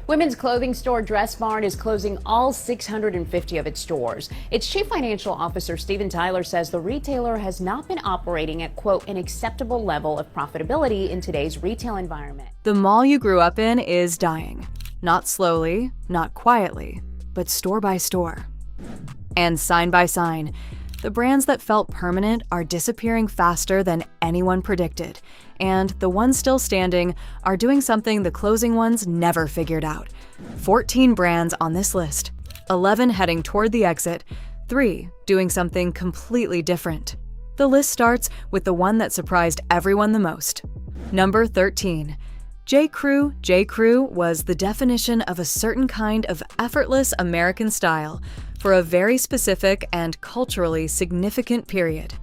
Women's clothing store Dressbarn is closing all 650 of its stores. Its chief financial officer, Steven Tyler, says the retailer has not been operating at, quote, an acceptable level of profitability in today's retail environment. The mall you grew up in is dying. Not slowly, not quietly, but store by store. And sign by sign. The brands that felt permanent are disappearing faster than anyone predicted, and the ones still standing are doing something the closing ones never figured out. 14 brands on this list, 11 heading toward the exit, 3 doing something completely different. The list starts with the one that surprised everyone the most. Number 13. J. Crew was the definition of a certain kind of effortless American style for a very specific and culturally significant period.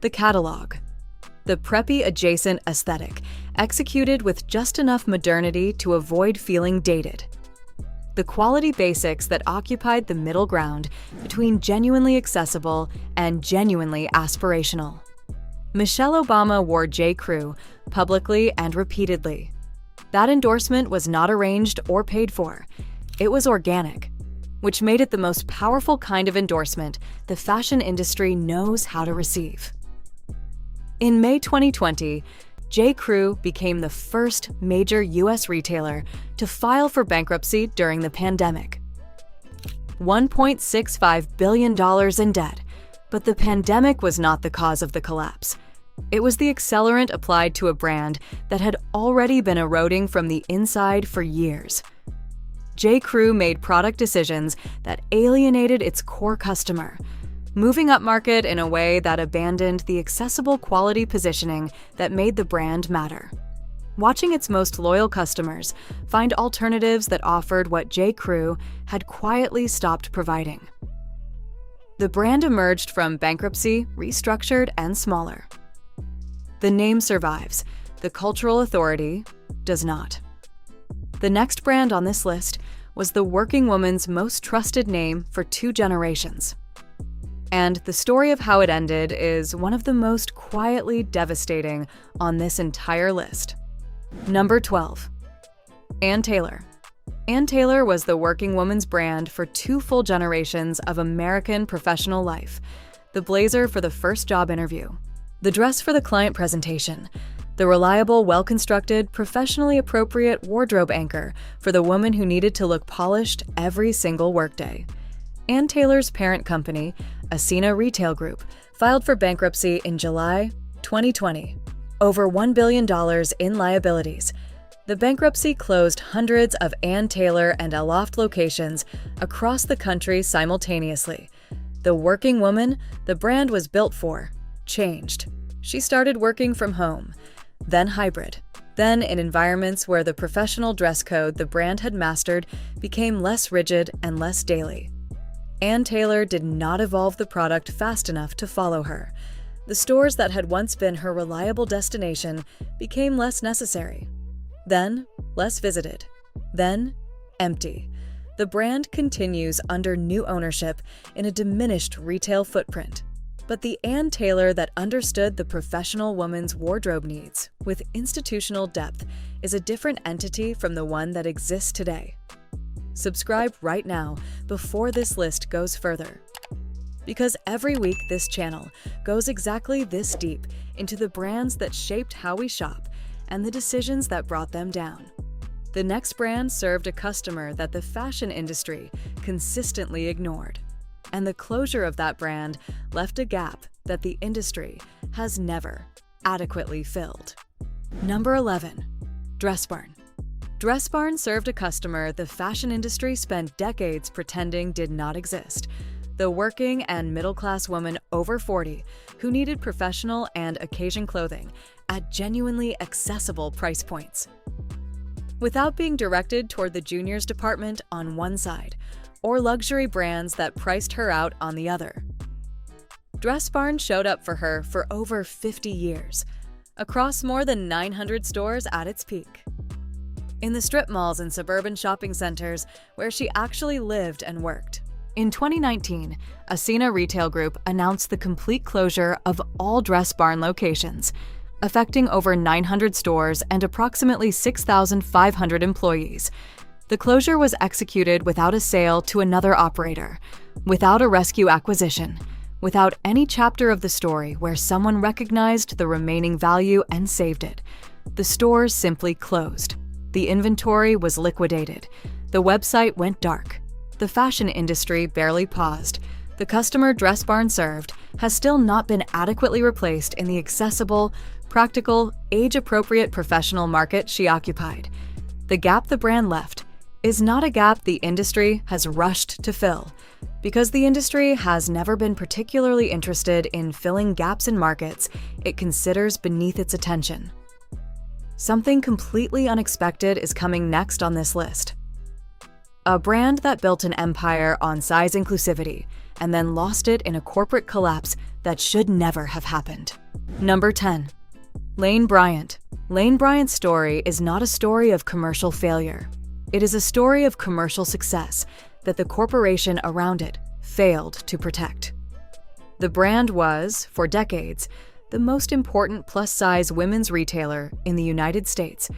The catalog. The preppy adjacent aesthetic, executed with just enough modernity to avoid feeling dated. The quality basics that occupied the middle ground between genuinely accessible and genuinely aspirational. Michelle Obama wore J. Crew publicly and repeatedly. That endorsement was not arranged or paid for. It was organic, which made it the most powerful kind of endorsement the fashion industry knows how to receive. In May 2020, J. Crew became the first major U.S. retailer to file for bankruptcy during the pandemic. $1.65 billion in debt, but the pandemic was not the cause of the collapse. It was the accelerant applied to a brand that had already been eroding from the inside for years. J. Crew made product decisions that alienated its core customer, moving upmarket in a way that abandoned the accessible quality positioning that made the brand matter. Watching its most loyal customers find alternatives that offered what J. Crew had quietly stopped providing. The brand emerged from bankruptcy, restructured, and smaller. The name survives. The cultural authority does not. The next brand on this list was the working woman's most trusted name for 2 generations. And the story of how it ended is one of the most quietly devastating on this entire list. Number 12. Ann Taylor. Ann Taylor was the working woman's brand for 2 full generations of American professional life. The blazer for the first job interview. The dress for the client presentation. The reliable, well-constructed, professionally appropriate wardrobe anchor for the woman who needed to look polished every single workday. Ann Taylor's parent company, Ascena Retail Group, filed for bankruptcy in July 2020. Over $1 billion in liabilities. The bankruptcy closed hundreds of Ann Taylor and Aloft locations across the country simultaneously. The working woman the brand was built for changed. She started working from home, then hybrid, then in environments where the professional dress code the brand had mastered became less rigid and less daily. Ann Taylor did not evolve the product fast enough to follow her. The stores that had once been her reliable destination became less necessary, then less visited, then empty. The brand continues under new ownership in a diminished retail footprint. But the Ann Taylor that understood the professional woman's wardrobe needs with institutional depth is a different entity from the one that exists today. Subscribe right now before this list goes further. Because every week this channel goes exactly this deep into the brands that shaped how we shop and the decisions that brought them down. The next brand served a customer that the fashion industry consistently ignored. And the closure of that brand left a gap that the industry has never adequately filled. Number 11. Dressbarn. Dressbarn served a customer the fashion industry spent decades pretending did not exist. The working and middle-class woman over 40 who needed professional and occasion clothing at genuinely accessible price points. Without being directed toward the juniors department on one side, or luxury brands that priced her out on the other. Dressbarn showed up for her for over 50 years, across more than 900 stores at its peak. In the strip malls and suburban shopping centers where she actually lived and worked. In 2019, Ascena Retail Group announced the complete closure of all Dressbarn locations, affecting over 900 stores and approximately 6,500 employees. The closure was executed without a sale to another operator, without a rescue acquisition, without any chapter of the story where someone recognized the remaining value and saved it. The store simply closed. The inventory was liquidated. The website went dark. The fashion industry barely paused. The customer Dressbarn served has still not been adequately replaced in the accessible, practical, age-appropriate professional market she occupied. The gap the brand left is not a gap the industry has rushed to fill, because the industry has never been particularly interested in filling gaps in markets it considers beneath its attention. Something completely unexpected is coming next on this list. A brand that built an empire on size inclusivity and then lost it in a corporate collapse that should never have happened. Number 10. Lane Bryant. Lane Bryant's story is not a story of commercial failure. It is a story of commercial success that the corporation around it failed to protect. The brand was, for decades, the most important plus-size women's retailer in the United States,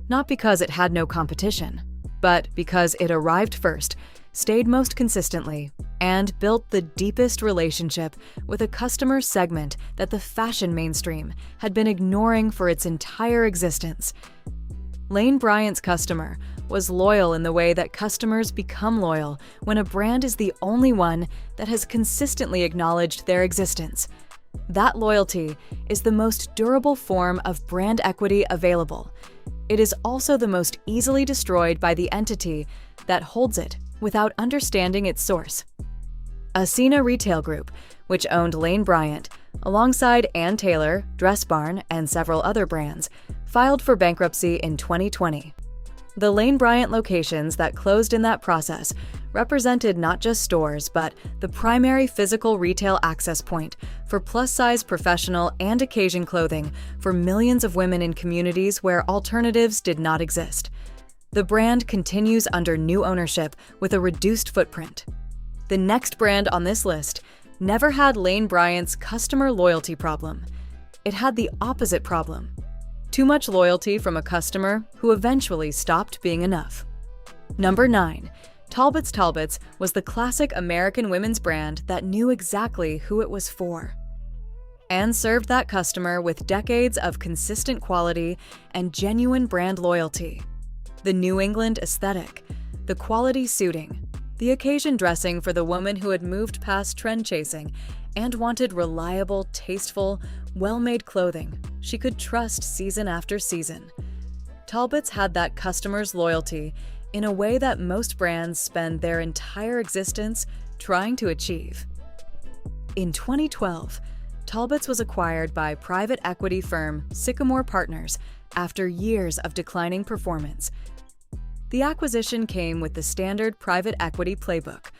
not because it had no competition, but because it arrived first, stayed most consistently, and built the deepest relationship with a customer segment that the fashion mainstream had been ignoring for its entire existence. Lane Bryant's customer was loyal in the way that customers become loyal when a brand is the only one that has consistently acknowledged their existence. That loyalty is the most durable form of brand equity available. It is also the most easily destroyed by the entity that holds it without understanding its source. Ascena Retail Group, which owned Lane Bryant, alongside Ann Taylor, Dressbarn, and several other brands, filed for bankruptcy in 2020. The Lane Bryant locations that closed in that process represented not just stores, but the primary physical retail access point for plus-size professional and occasion clothing for millions of women in communities where alternatives did not exist. The brand continues under new ownership with a reduced footprint. The next brand on this list never had Lane Bryant's customer loyalty problem. It had the opposite problem: too much loyalty from a customer who eventually stopped being enough. Number 9. Talbots was the classic American women's brand that knew exactly who it was for, and served that customer with decades of consistent quality and genuine brand loyalty. The New England aesthetic, the quality suiting, the occasion dressing for the woman who had moved past trend chasing and wanted reliable, tasteful, well-made clothing she could trust season after season. Talbots had that customer's loyalty in a way that most brands spend their entire existence trying to achieve. In 2012, Talbots was acquired by private equity firm Sycamore Partners after years of declining performance. The acquisition came with the standard private equity playbook: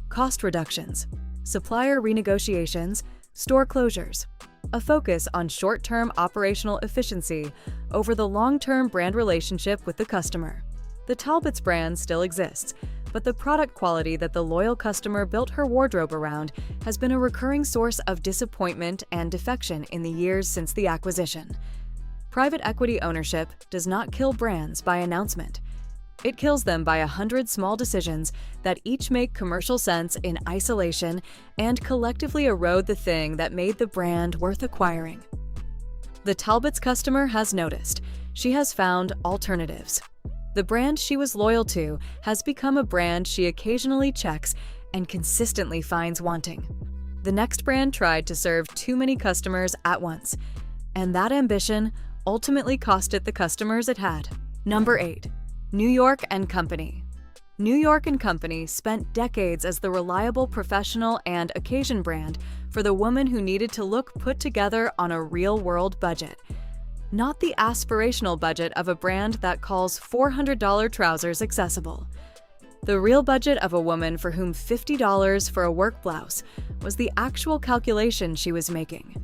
cost reductions, supplier renegotiations, store closures, a focus on short-term operational efficiency over the long-term brand relationship with the customer. The Talbots brand still exists, but the product quality that the loyal customer built her wardrobe around has been a recurring source of disappointment and defection in the years since the acquisition. Private equity ownership does not kill brands by announcement. It kills them by 100 small decisions that each make commercial sense in isolation and collectively erode the thing that made the brand worth acquiring. The Talbots customer has noticed. She has found alternatives. The brand she was loyal to has become a brand she occasionally checks and consistently finds wanting. The next brand tried to serve too many customers at once, and that ambition ultimately cost it the customers it had. Number 8. New York & Company. New York & Company spent decades as the reliable professional and occasion brand for the woman who needed to look put together on a real-world budget, not the aspirational budget of a brand that calls $400 trousers accessible. The real budget of a woman for whom $50 for a work blouse was the actual calculation she was making.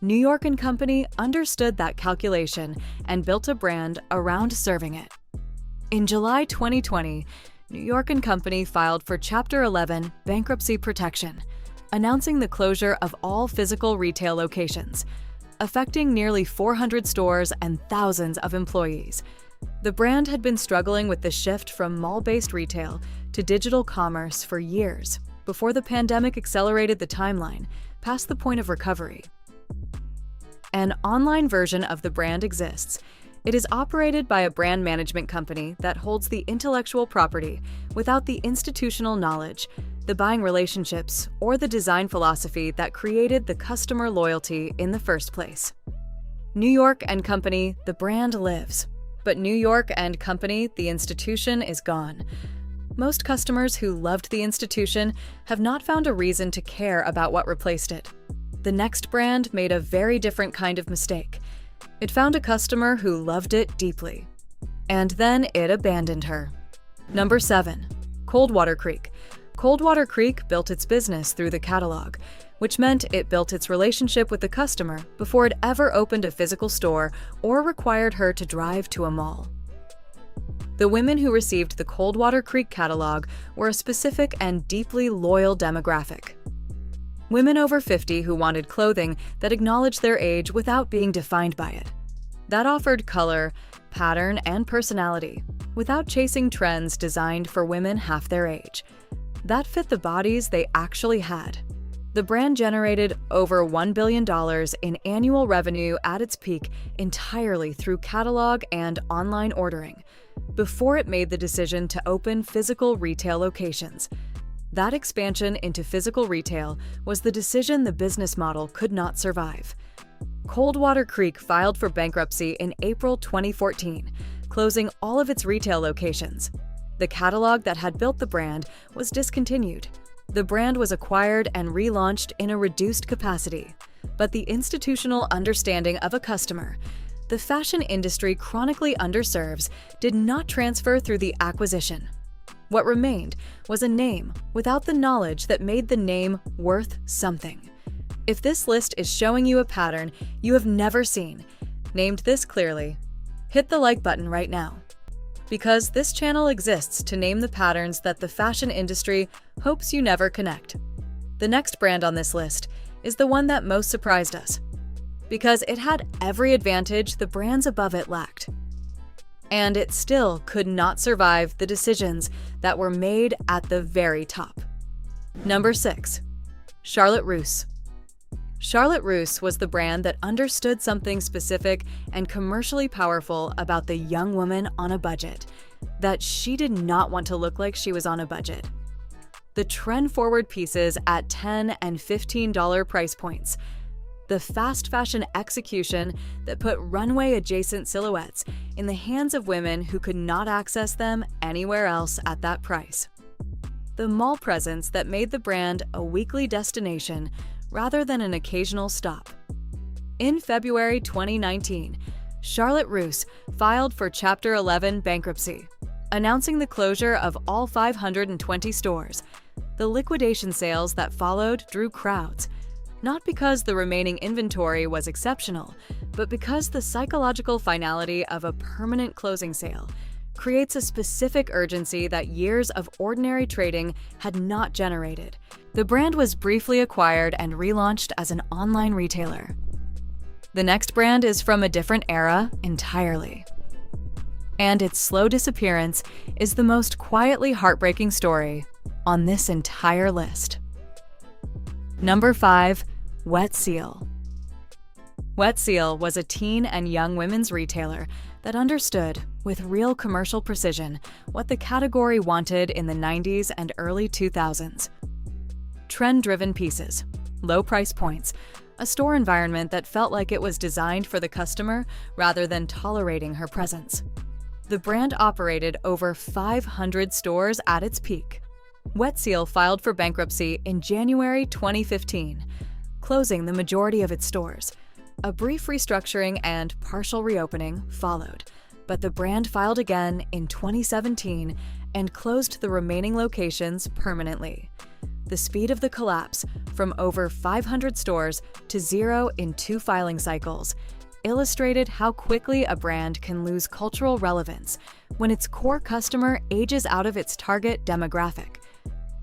New York & Company understood that calculation and built a brand around serving it. In July 2020, New York & Company filed for Chapter 11 bankruptcy protection, announcing the closure of all physical retail locations, affecting nearly 400 stores and thousands of employees. The brand had been struggling with the shift from mall-based retail to digital commerce for years before the pandemic accelerated the timeline past the point of recovery. An online version of the brand exists. It is operated by a brand management company that holds the intellectual property without the institutional knowledge, the buying relationships, or the design philosophy that created the customer loyalty in the first place. New York and Company, the brand lives. But New York and Company, the institution, is gone. Most customers who loved the institution have not found a reason to care about what replaced it. The next brand made a very different kind of mistake. It found a customer who loved it deeply. And then it abandoned her. Number 7. Coldwater Creek. Coldwater Creek built its business through the catalog, which meant it built its relationship with the customer before it ever opened a physical store or required her to drive to a mall. The women who received the Coldwater Creek catalog were a specific and deeply loyal demographic. Women over 50 who wanted clothing that acknowledged their age without being defined by it. That offered color, pattern, and personality without chasing trends designed for women half their age. That fit the bodies they actually had. The brand generated over $1 billion in annual revenue at its peak entirely through catalog and online ordering, before it made the decision to open physical retail locations. That expansion into physical retail was the decision the business model could not survive. Coldwater Creek filed for bankruptcy in April 2014, closing all of its retail locations. The catalog that had built the brand was discontinued. The brand was acquired and relaunched in a reduced capacity. But the institutional understanding of a customer the fashion industry chronically underserves did not transfer through the acquisition. What remained was a name without the knowledge that made the name worth something. If this list is showing you a pattern you have never seen, named this clearly, hit the like button right now. Because this channel exists to name the patterns that the fashion industry hopes you never connect. The next brand on this list is the one that most surprised us, because it had every advantage the brands above it lacked. And it still could not survive the decisions that were made at the very top. Number 6. Charlotte Russe. Charlotte Russe was the brand that understood something specific and commercially powerful about the young woman on a budget, that she did not want to look like she was on a budget. The trend-forward pieces at $10 and $15 price points, the fast fashion execution that put runway-adjacent silhouettes in the hands of women who could not access them anywhere else at that price. The mall presence that made the brand a weekly destination rather than an occasional stop. In February 2019, Charlotte Russe filed for Chapter 11 bankruptcy, announcing the closure of all 520 stores. The liquidation sales that followed drew crowds, not because the remaining inventory was exceptional, but because the psychological finality of a permanent closing sale creates a specific urgency that years of ordinary trading had not generated. The brand was briefly acquired and relaunched as an online retailer. The next brand is from a different era entirely. And its slow disappearance is the most quietly heartbreaking story on this entire list. Number 5. Wet Seal. Wet Seal was a teen and young women's retailer that understood, with real commercial precision, what the category wanted in the 90s and early 2000s. Trend-driven pieces, low price points, a store environment that felt like it was designed for the customer rather than tolerating her presence. The brand operated over 500 stores at its peak. Wet Seal filed for bankruptcy in January 2015, closing the majority of its stores. A brief restructuring and partial reopening followed, but the brand filed again in 2017 and closed the remaining locations permanently. The speed of the collapse, from over 500 stores to 0 in 2 filing cycles, illustrated how quickly a brand can lose cultural relevance when its core customer ages out of its target demographic.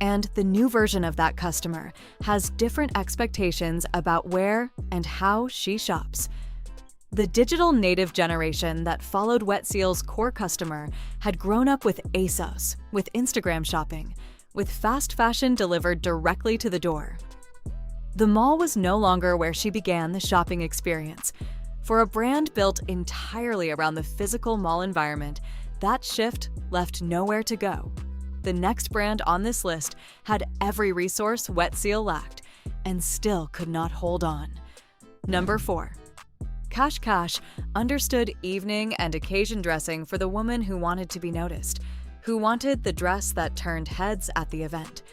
And the new version of that customer has different expectations about where and how she shops. The digital native generation that followed Wet Seal's core customer had grown up with ASOS, with Instagram shopping, with fast fashion delivered directly to the door. The mall was no longer where she began the shopping experience. For a brand built entirely around the physical mall environment, that shift left nowhere to go. The next brand on this list had every resource Wet Seal lacked, and still could not hold on. Number 4. Cash understood evening and occasion dressing for the woman who wanted to be noticed, who wanted the dress that turned heads at the event,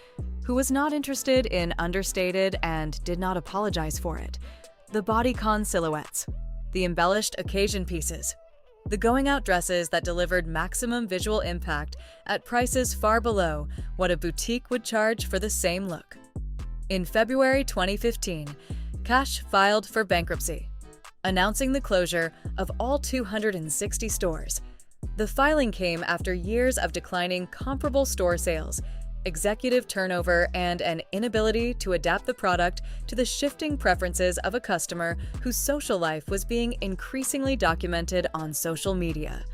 who was not interested in understated and did not apologize for it. The bodycon silhouettes, the embellished occasion pieces, the going-out dresses that delivered maximum visual impact at prices far below what a boutique would charge for the same look. In February 2015, Cash filed for bankruptcy, announcing the closure of all 260 stores. The filing came after years of declining comparable store sales, executive turnover, and an inability to adapt the product to the shifting preferences of a customer whose social life was being increasingly documented on social media,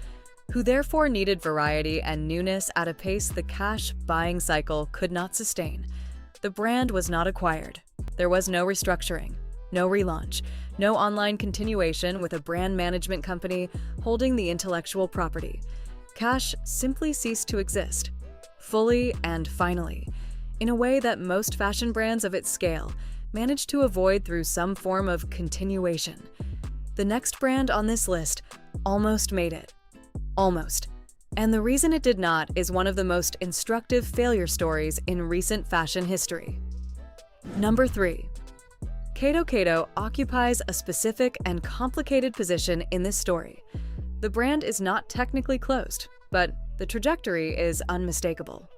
who therefore needed variety and newness at a pace the Cash buying cycle could not sustain. The brand was not acquired. There was no restructuring, no relaunch, no online continuation with a brand management company holding the intellectual property. Cash simply ceased to exist, fully and finally, in a way that most fashion brands of its scale managed to avoid through some form of continuation. The next brand on this list almost made it. Almost. And the reason it did not is one of the most instructive failure stories in recent fashion history. Number 3. Koko occupies a specific and complicated position in this story. The brand is not technically closed, but the trajectory is unmistakable.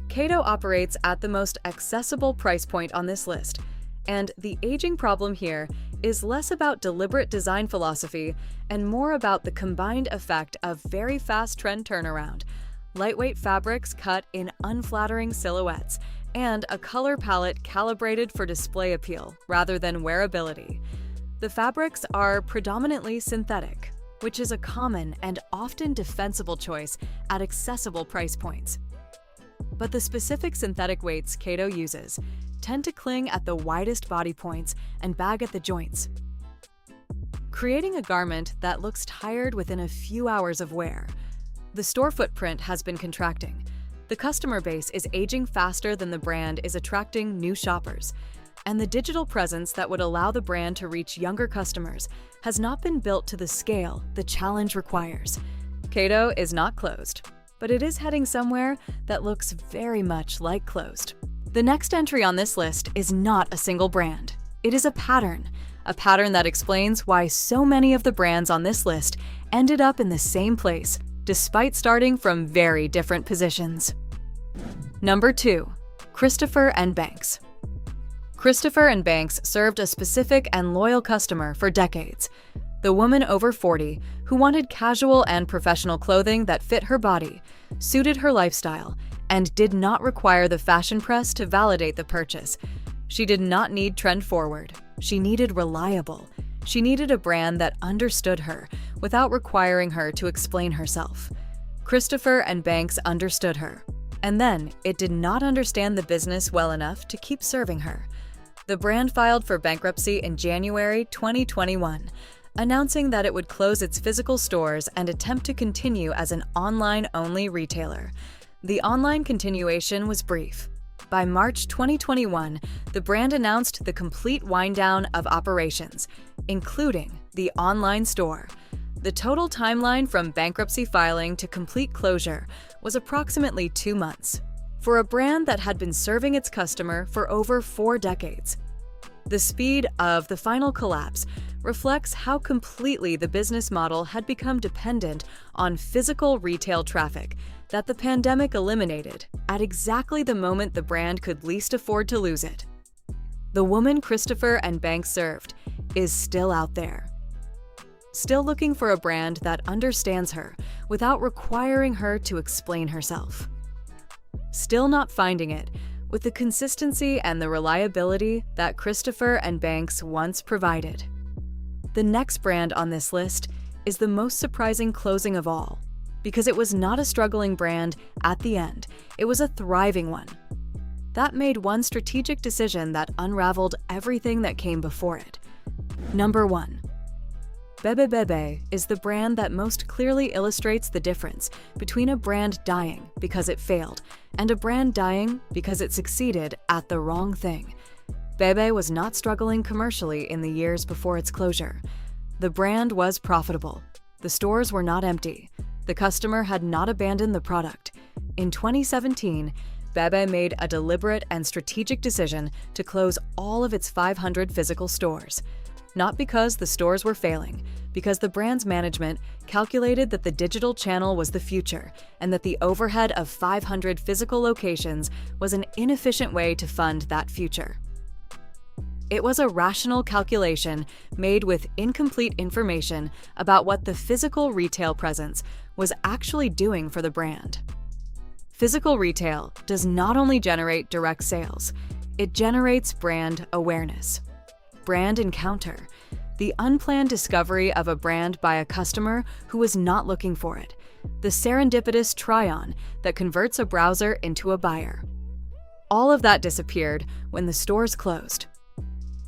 Koko operates at the most accessible price point on this list, and the aging problem here is less about deliberate design philosophy and more about the combined effect of very fast trend turnaround, lightweight fabrics cut in unflattering silhouettes, and a color palette calibrated for display appeal rather than wearability. The fabrics are predominantly synthetic, which is a common and often defensible choice at accessible price points. But the specific synthetic weights Koko uses tend to cling at the widest body points and bag at the joints, creating a garment that looks tired within a few hours of wear. The store footprint has been contracting. The customer base is aging faster than the brand is attracting new shoppers, and the digital presence that would allow the brand to reach younger customers has not been built to the scale the challenge requires. Koko is not closed, but it is heading somewhere that looks very much like closed. The next entry on this list is not a single brand. It is a pattern that explains why so many of the brands on this list ended up in the same place, despite starting from very different positions. Number 2. Christopher & Banks. Christopher & Banks served a specific and loyal customer for decades. The woman over 40 who wanted casual and professional clothing that fit her body, suited her lifestyle, and did not require the fashion press to validate the purchase. She did not need trend forward. She needed reliable. She needed a brand that understood her without requiring her to explain herself. Christopher & Banks understood her, and then it did not understand the business well enough to keep serving her. The brand filed for bankruptcy in January 2021, announcing that it would close its physical stores and attempt to continue as an online-only retailer. The online continuation was brief. By March 2021, the brand announced the complete wind-down of operations, including the online store. The total timeline from bankruptcy filing to complete closure was approximately 2 months, for a brand that had been serving its customer for over 4 decades. The speed of the final collapse reflects how completely the business model had become dependent on physical retail traffic that the pandemic eliminated at exactly the moment the brand could least afford to lose it. The woman Christopher & Banks served is still out there, still looking for a brand that understands her without requiring her to explain herself. Still not finding it with the consistency and the reliability that Christopher & Banks once provided. The next brand on this list is the most surprising closing of all, because it was not a struggling brand at the end, it was a thriving one. That made one strategic decision that unraveled everything that came before it. Number 1. Bebe is the brand that most clearly illustrates the difference between a brand dying because it failed and a brand dying because it succeeded at the wrong thing. Bebe was not struggling commercially in the years before its closure. The brand was profitable. The stores were not empty. The customer had not abandoned the product. In 2017, Bebe made a deliberate and strategic decision to close all of its 500 physical stores. Not because the stores were failing, because the brand's management calculated that the digital channel was the future and that the overhead of 500 physical locations was an inefficient way to fund that future. It was a rational calculation made with incomplete information about what the physical retail presence was actually doing for the brand. Physical retail does not only generate direct sales, it generates brand awareness. Brand encounter, the unplanned discovery of a brand by a customer who was not looking for it, the serendipitous try-on that converts a browser into a buyer. All of that disappeared when the stores closed.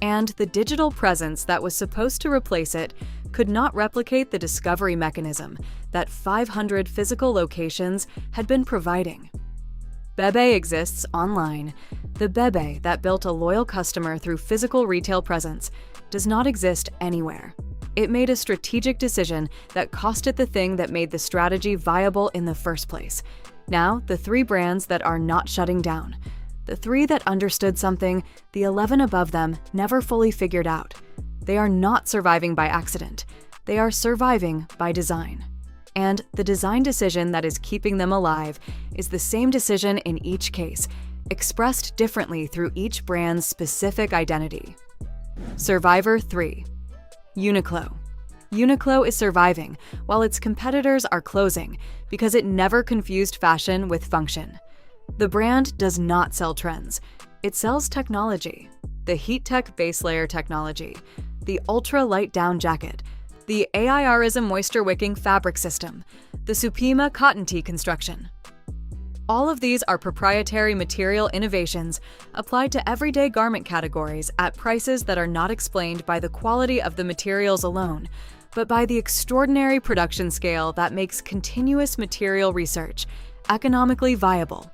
And the digital presence that was supposed to replace it could not replicate the discovery mechanism that 500 physical locations had been providing. Bebe exists online. The Bebe that built a loyal customer through physical retail presence does not exist anywhere. It made a strategic decision that cost it the thing that made the strategy viable in the first place. Now, the 3 brands that are not shutting down. The 3 that understood something the 11 above them never fully figured out. They are not surviving by accident. They are surviving by design. And the design decision that is keeping them alive is the same decision in each case, expressed differently through each brand's specific identity. Survivor 3. Uniqlo. Uniqlo is surviving while its competitors are closing because it never confused fashion with function. The brand does not sell trends. It sells technology. The heat tech base layer technology, the ultra light down jacket, the AIRism moisture wicking fabric system, the Supima cotton tee construction. All of these are proprietary material innovations applied to everyday garment categories at prices that are not explained by the quality of the materials alone, but by the extraordinary production scale that makes continuous material research economically viable.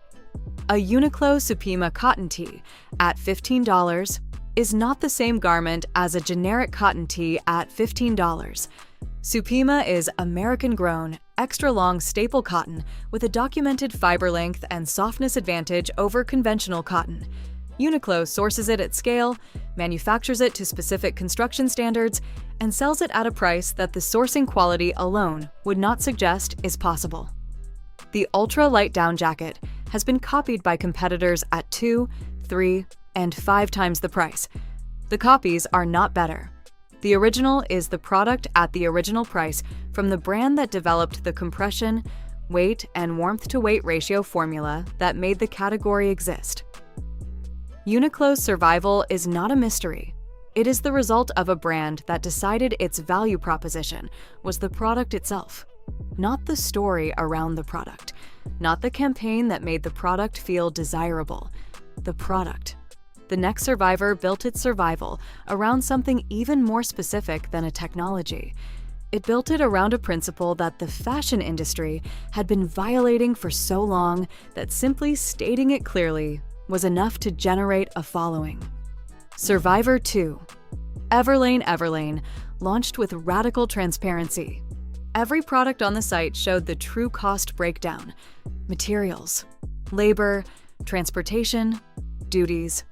A Uniqlo Supima cotton tee at $15 is not the same garment as a generic cotton tee at $15. Supima is American-grown, extra-long staple cotton with a documented fiber length and softness advantage over conventional cotton. Uniqlo sources it at scale, manufactures it to specific construction standards, and sells it at a price that the sourcing quality alone would not suggest is possible. The ultra-light down jacket has been copied by competitors at 2, 3, and 5 times the price. The copies are not better. The original is the product at the original price from the brand that developed the compression, weight, and warmth-to-weight ratio formula that made the category exist. Uniqlo's survival is not a mystery. It is the result of a brand that decided its value proposition was the product itself, not the story around the product, not the campaign that made the product feel desirable, the product. The next survivor built its survival around something even more specific than a technology. It built it around a principle that the fashion industry had been violating for so long that simply stating it clearly was enough to generate a following. Survivor 2. Everlane launched with radical transparency. Every product on the site showed the true cost breakdown: materials, labor, transportation, duties.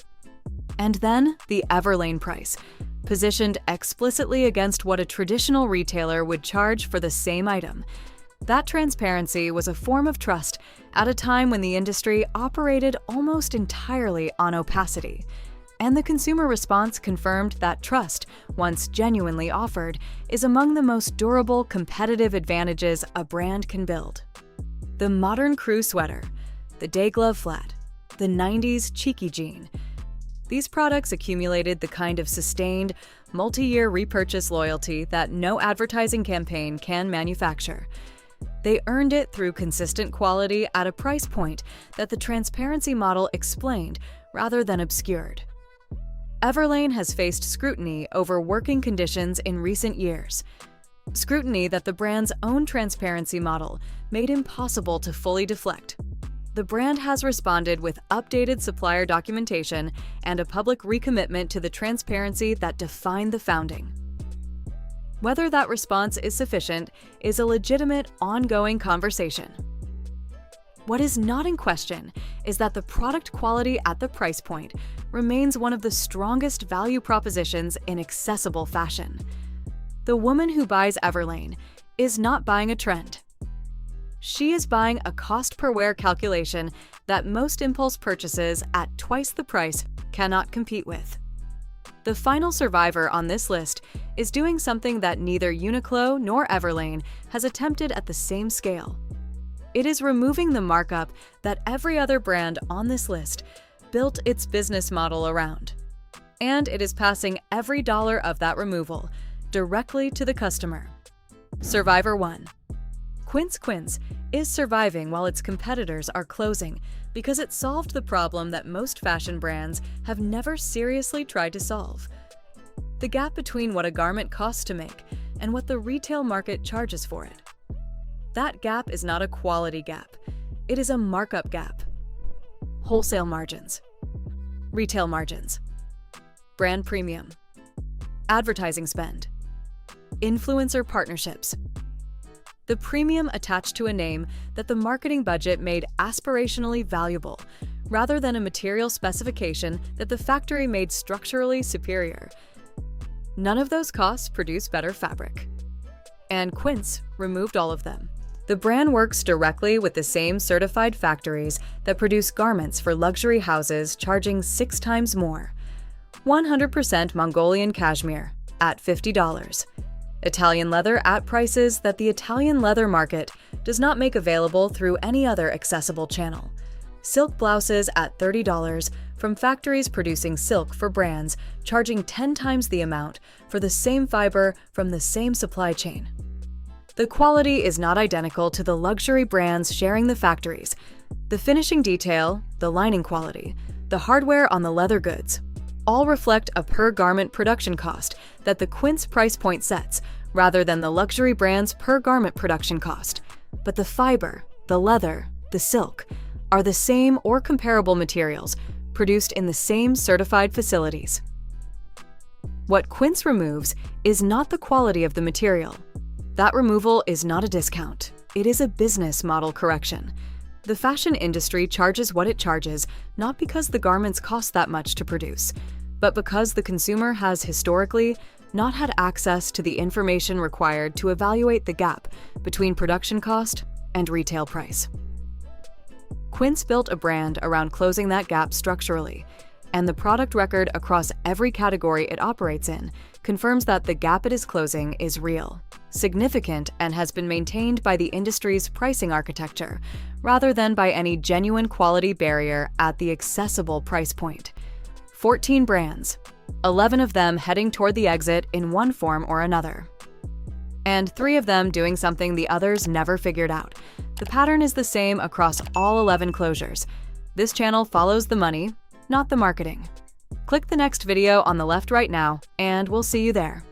And then the Everlane price, positioned explicitly against what a traditional retailer would charge for the same item. That transparency was a form of trust at a time when the industry operated almost entirely on opacity. And the consumer response confirmed that trust, once genuinely offered, is among the most durable competitive advantages a brand can build. The modern crew sweater, the day glove flat, the 90s cheeky jean. These products accumulated the kind of sustained, multi-year repurchase loyalty that no advertising campaign can manufacture. They earned it through consistent quality at a price point that the transparency model explained rather than obscured. Everlane has faced scrutiny over working conditions in recent years. Scrutiny that the brand's own transparency model made impossible to fully deflect. The brand has responded with updated supplier documentation and a public recommitment to the transparency that defined the founding. Whether that response is sufficient is a legitimate, ongoing conversation. What is not in question is that the product quality at the price point remains one of the strongest value propositions in accessible fashion. The woman who buys Everlane is not buying a trend. She is buying a cost-per-wear calculation that most impulse purchases at twice the price cannot compete with. The final survivor on this list is doing something that neither Uniqlo nor Everlane has attempted at the same scale. It is removing the markup that every other brand on this list built its business model around. And it is passing every dollar of that removal directly to the customer. Survivor 1. Quince is surviving while its competitors are closing because it solved the problem that most fashion brands have never seriously tried to solve: the gap between what a garment costs to make and what the retail market charges for it. That gap is not a quality gap, it is a markup gap. Wholesale margins, retail margins, brand premium, advertising spend, influencer partnerships. The premium attached to a name that the marketing budget made aspirationally valuable, rather than a material specification that the factory made structurally superior. None of those costs produce better fabric. And Quince removed all of them. The brand works directly with the same certified factories that produce garments for luxury houses, charging 6 times more. 100% Mongolian cashmere at $50. Italian leather at prices that the Italian leather market does not make available through any other accessible channel. Silk blouses at $30 from factories producing silk for brands charging 10 times the amount for the same fiber from the same supply chain. The quality is not identical to the luxury brands sharing the factories. The finishing detail, the lining quality, the hardware on the leather goods, all reflect a per-garment production cost that the Quince price point sets, rather than the luxury brand's per-garment production cost. But the fiber, the leather, the silk are the same or comparable materials produced in the same certified facilities. What Quince removes is not the quality of the material. That removal is not a discount. It is a business model correction. The fashion industry charges what it charges not because the garments cost that much to produce, but because the consumer has historically not had access to the information required to evaluate the gap between production cost and retail price. Quince built a brand around closing that gap structurally, and the product record across every category it operates in confirms that the gap it is closing is real, significant, and has been maintained by the industry's pricing architecture, rather than by any genuine quality barrier at the accessible price point. 14 brands, 11 of them heading toward the exit in one form or another. And 3 of them doing something the others never figured out. The pattern is the same across all 11 closures. This channel follows the money, not the marketing. Click the next video on the left right now, and we'll see you there.